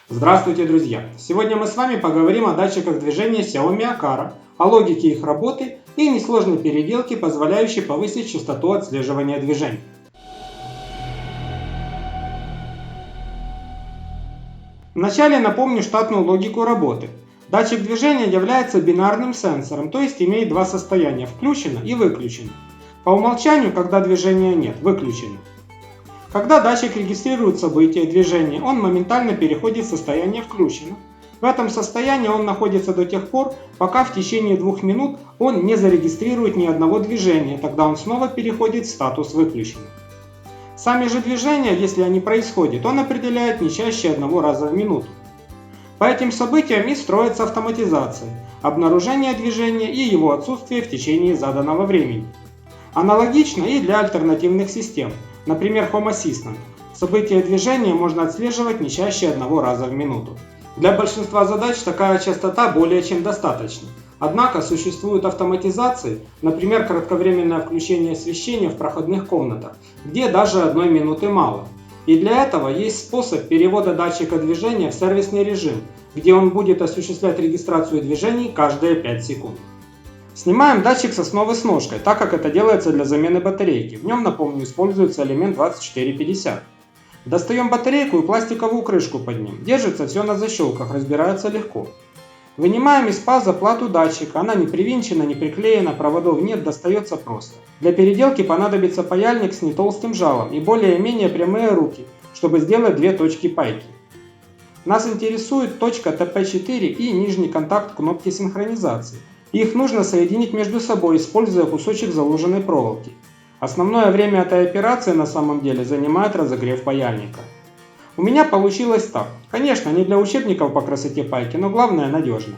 Здравствуйте, друзья! Сегодня мы с вами поговорим о датчиках движения Xiaomi Akara, о логике их работы и несложной переделке, позволяющей повысить частоту отслеживания движений. Вначале напомню штатную логику работы. Датчик движения является бинарным сенсором, то есть имеет два состояния – включено и выключено. По умолчанию, когда движения нет, выключено. Когда датчик регистрирует события движения, он моментально переходит в состояние «включено». В этом состоянии он находится до тех пор, пока в течение 2 минут он не зарегистрирует ни одного движения, тогда он снова переходит в статус «выключено». Сами же движения, если они происходят, он определяет не чаще 1 раза в минуту. По этим событиям и строится автоматизация, обнаружение движения и его отсутствие в течение заданного времени. Аналогично и для альтернативных систем, например Home Assistant. События движения можно отслеживать не чаще 1 раза в минуту. Для большинства задач такая частота более чем достаточна. Однако существуют автоматизации, например кратковременное включение освещения в проходных комнатах, где даже 1 минуты мало. И для этого есть способ перевода датчика движения в сервисный режим, где он будет осуществлять регистрацию движений каждые 5 секунд. Снимаем датчик с основы с ножкой, так как это делается для замены батарейки. В нем, напомню, используется элемент 2450. Достаем батарейку и пластиковую крышку под ним. Держится все на защелках, разбирается легко. Вынимаем из паза плату датчика, она не привинчена, не приклеена, проводов нет, достается просто. Для переделки понадобится паяльник с нетолстым жалом и более-менее прямые руки, чтобы сделать 2 точки пайки. Нас интересует точка TP4 и нижний контакт кнопки синхронизации. Их нужно соединить между собой, используя кусочек заложенной проволоки. Основное время этой операции на самом деле занимает разогрев паяльника. У меня получилось так. Конечно, не для учебников по красоте пайки, но главное надежно.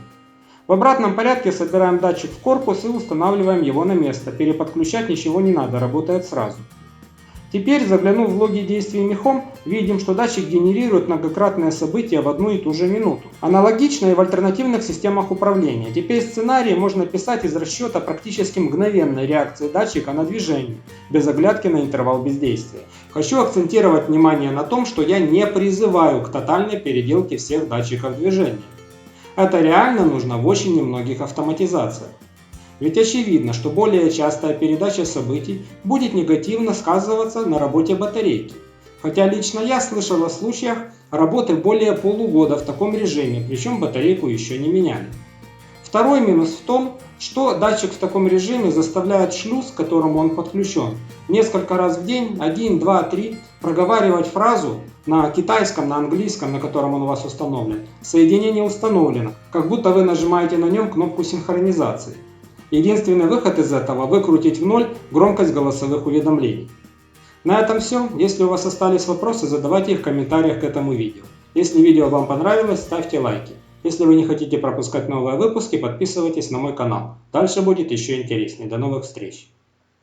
В обратном порядке собираем датчик в корпус и устанавливаем его на место. Переподключать ничего не надо, работает сразу. Теперь, заглянув в логи действий Mihom, видим, что датчик генерирует многократные события в одну и ту же минуту. Аналогично и в альтернативных системах управления. Теперь сценарии можно писать из расчета практически мгновенной реакции датчика на движение, без оглядки на интервал бездействия. Хочу акцентировать внимание на том, что я не призываю к тотальной переделке всех датчиков движения. Это реально нужно в очень немногих автоматизациях. Ведь очевидно, что более частая передача событий будет негативно сказываться на работе батарейки. Хотя лично я слышал о случаях работы более полугода в таком режиме, причем батарейку еще не меняли. Второй минус в том, что датчик в таком режиме заставляет шлюз, к которому он подключен, несколько раз в день, 1, 2, 3, проговаривать фразу на китайском, на английском, на котором он у вас установлен. Соединение установлено, как будто вы нажимаете на нем кнопку синхронизации. Единственный выход из этого – выкрутить в ноль громкость голосовых уведомлений. На этом все. Если у вас остались вопросы, задавайте их в комментариях к этому видео. Если видео вам понравилось, ставьте лайки. Если вы не хотите пропускать новые выпуски, подписывайтесь на мой канал. Дальше будет еще интереснее. До новых встреч!